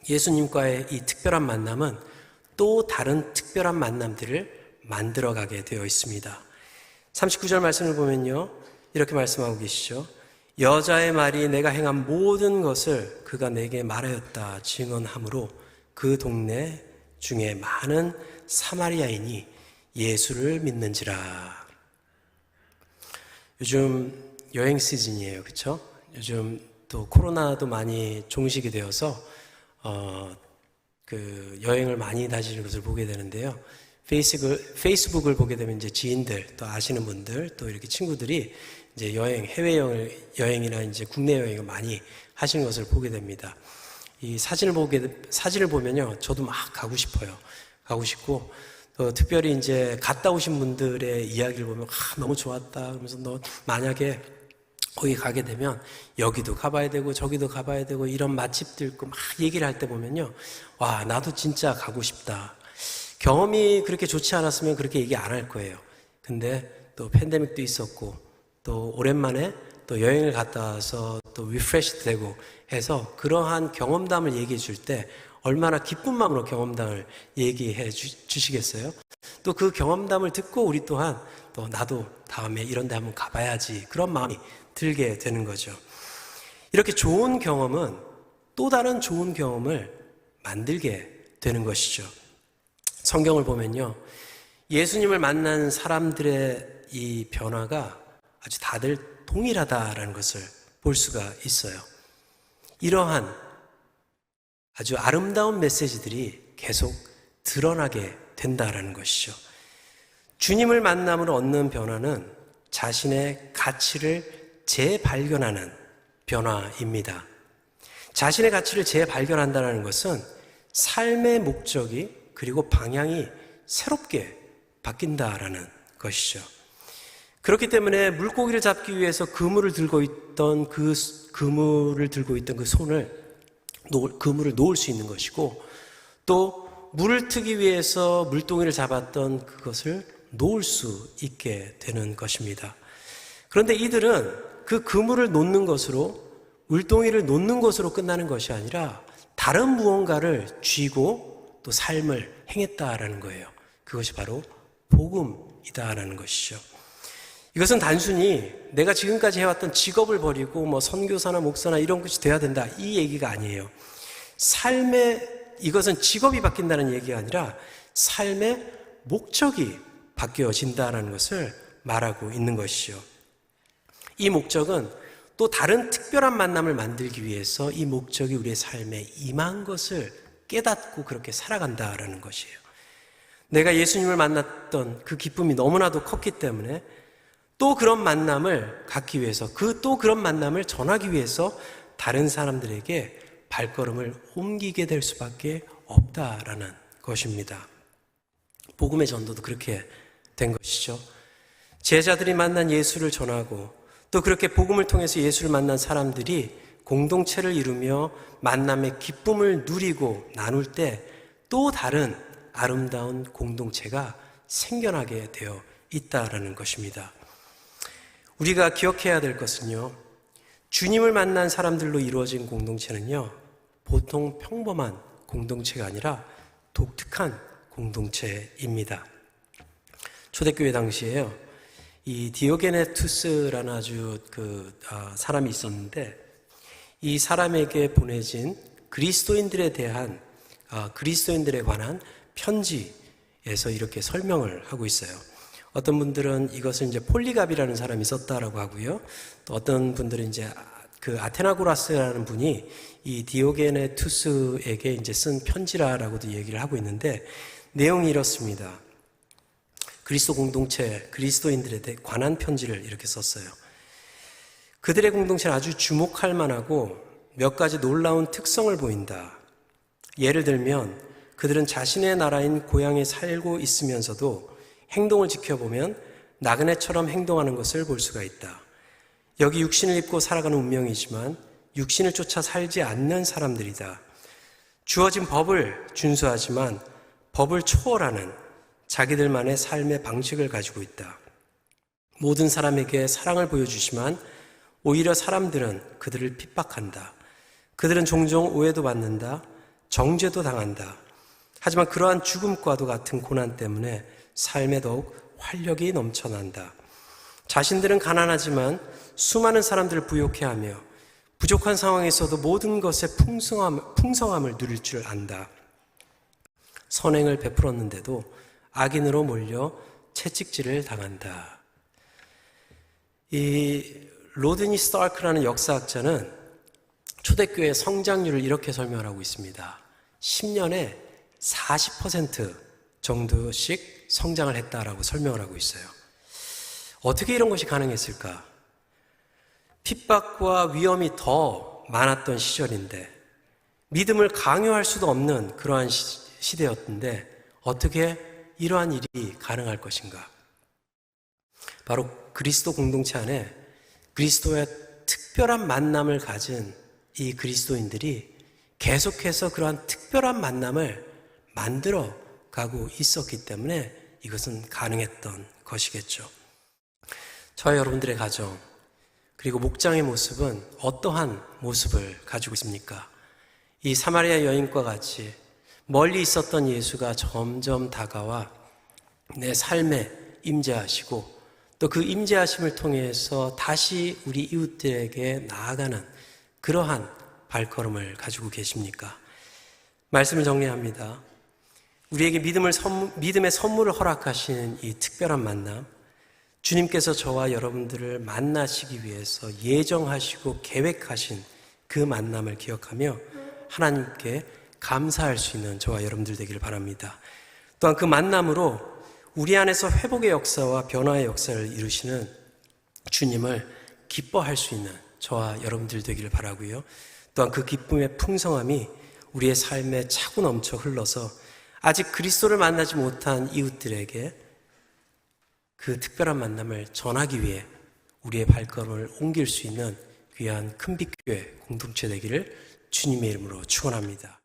예수님과의 이 특별한 만남은 또 다른 특별한 만남들을 만들어가게 되어 있습니다. 39절 말씀을 보면요, 이렇게 말씀하고 계시죠. 여자의 말이 내가 행한 모든 것을 그가 내게 말하였다 증언하므로 그 동네 중에 많은 사마리아인이 예수를 믿는지라. 요즘 여행 시즌이에요, 그렇죠? 요즘 또 코로나도 많이 종식이 되어서 여행을 많이 다니는 것을 보게 되는데요. 페이스북을 보게 되면 이제 지인들, 또 아시는 분들, 또 이렇게 친구들이 이제 여행이나 이제 국내 여행을 많이 하시는 것을 보게 됩니다. 이 사진을 보면요, 저도 막 가고 싶어요. 가고 싶고, 또 특별히 이제 갔다 오신 분들의 이야기를 보면, 너무 좋았다. 그러면서 너 만약에 거기 가게 되면 여기도 가봐야 되고 저기도 가봐야 되고 이런 맛집도 있고 막 얘기를 할 때 보면요, 와, 나도 진짜 가고 싶다. 경험이 그렇게 좋지 않았으면 그렇게 얘기 안 할 거예요. 근데 또 팬데믹도 있었고 또 오랜만에 또 여행을 갔다 와서 또 리프레시 되고 해서 그러한 경험담을 얘기해 줄 때 얼마나 기쁜 마음으로 경험담을 얘기해 주시겠어요? 또 그 경험담을 듣고 우리 또한 또 나도 다음에 이런 데 한번 가봐야지, 그런 마음이 들게 되는 거죠. 이렇게 좋은 경험은 또 다른 좋은 경험을 만들게 되는 것이죠. 성경을 보면요, 예수님을 만난 사람들의 이 변화가 아주 다들 동일하다라는 것을 볼 수가 있어요. 이러한 아주 아름다운 메시지들이 계속 드러나게 된다라는 것이죠. 주님을 만남으로 얻는 변화는 자신의 가치를 재발견하는 변화입니다. 자신의 가치를 재발견한다는 것은 삶의 목적이 그리고 방향이 새롭게 바뀐다라는 것이죠. 그렇기 때문에 물고기를 잡기 위해서 그물을 들고 있던 그 손을 그물을 놓을 수 있는 것이고, 또 물을 트기 위해서 물동이를 잡았던 그것을 놓을 수 있게 되는 것입니다. 그런데 이들은 그 그물을 놓는 것으로, 물동이를 놓는 것으로 끝나는 것이 아니라 다른 무언가를 쥐고 또 삶을 행했다라는 거예요. 그것이 바로 복음이다라는 것이죠. 이것은 단순히 내가 지금까지 해왔던 직업을 버리고 선교사나 목사나 이런 것이 돼야 된다, 이 얘기가 아니에요. 이것은 직업이 바뀐다는 얘기가 아니라 삶의 목적이 바뀌어진다는 것을 말하고 있는 것이죠. 이 목적은 또 다른 특별한 만남을 만들기 위해서 이 목적이 우리의 삶에 임한 것을 깨닫고 그렇게 살아간다라는 것이에요. 내가 예수님을 만났던 그 기쁨이 너무나도 컸기 때문에 또 그런 만남을 갖기 위해서, 또 그런 만남을 전하기 위해서 다른 사람들에게 발걸음을 옮기게 될 수밖에 없다라는 것입니다. 복음의 전도도 그렇게 된 것이죠. 제자들이 만난 예수를 전하고 또 그렇게 복음을 통해서 예수를 만난 사람들이 공동체를 이루며 만남의 기쁨을 누리고 나눌 때 또 다른 아름다운 공동체가 생겨나게 되어 있다라는 것입니다. 우리가 기억해야 될 것은요, 주님을 만난 사람들로 이루어진 공동체는요, 보통 평범한 공동체가 아니라 독특한 공동체입니다. 초대교회 당시에요, 이 디오게네투스라는 아주 사람이 있었는데, 이 사람에게 보내진 그리스도인들에 관한 편지에서 이렇게 설명을 하고 있어요. 어떤 분들은 이것을 이제 폴리갑이라는 사람이 썼다라고 하고요. 또 어떤 분들은 이제 아테나고라스라는 분이 이 디오게네투스에게 이제 쓴 편지라고도 얘기를 하고 있는데, 내용이 이렇습니다. 그리스도 공동체, 그리스도인들에 관한 편지를 이렇게 썼어요. 그들의 공동체는 아주 주목할 만하고 몇 가지 놀라운 특성을 보인다. 예를 들면 그들은 자신의 나라인 고향에 살고 있으면서도 행동을 지켜보면 나그네처럼 행동하는 것을 볼 수가 있다. 여기 육신을 입고 살아가는 운명이지만 육신을 쫓아 살지 않는 사람들이다. 주어진 법을 준수하지만 법을 초월하는 자기들만의 삶의 방식을 가지고 있다. 모든 사람에게 사랑을 보여주지만 오히려 사람들은 그들을 핍박한다. 그들은 종종 오해도 받는다. 정죄도 당한다. 하지만 그러한 죽음과도 같은 고난 때문에 삶에 더욱 활력이 넘쳐난다. 자신들은 가난하지만 수많은 사람들을 부욕해 하며 부족한 상황에서도 모든 것의 풍성함을 누릴 줄 안다. 선행을 베풀었는데도 악인으로 몰려 채찍질을 당한다. 이 로드니 스타크라는 역사학자는 초대교회 성장률을 이렇게 설명을 하고 있습니다. 10년에 40% 정도씩 성장을 했다라고 설명을 하고 있어요. 어떻게 이런 것이 가능했을까? 핍박과 위험이 더 많았던 시절인데 믿음을 강요할 수도 없는 그러한 시대였는데 어떻게 이러한 일이 가능할 것인가? 바로 그리스도 공동체 안에 그리스도의 특별한 만남을 가진 이 그리스도인들이 계속해서 그러한 특별한 만남을 만들어 가고 있었기 때문에 이것은 가능했던 것이겠죠. 저와 여러분들의 가정 그리고 목장의 모습은 어떠한 모습을 가지고 있습니까? 이 사마리아 여인과 같이 멀리 있었던 예수가 점점 다가와 내 삶에 임재하시고 또 그 임재하심을 통해서 다시 우리 이웃들에게 나아가는 그러한 발걸음을 가지고 계십니까? 말씀을 정리합니다. 우리에게 믿음의 선물을 허락하시는 이 특별한 만남, 주님께서 저와 여러분들을 만나시기 위해서 예정하시고 계획하신 그 만남을 기억하며 하나님께 감사할 수 있는 저와 여러분들 되기를 바랍니다. 또한 그 만남으로 우리 안에서 회복의 역사와 변화의 역사를 이루시는 주님을 기뻐할 수 있는 저와 여러분들 되기를 바라고요. 또한 그 기쁨의 풍성함이 우리의 삶에 차고 넘쳐 흘러서 아직 그리스도를 만나지 못한 이웃들에게 그 특별한 만남을 전하기 위해 우리의 발걸음을 옮길 수 있는 귀한 큰빛교회 공동체 되기를 주님의 이름으로 축원합니다.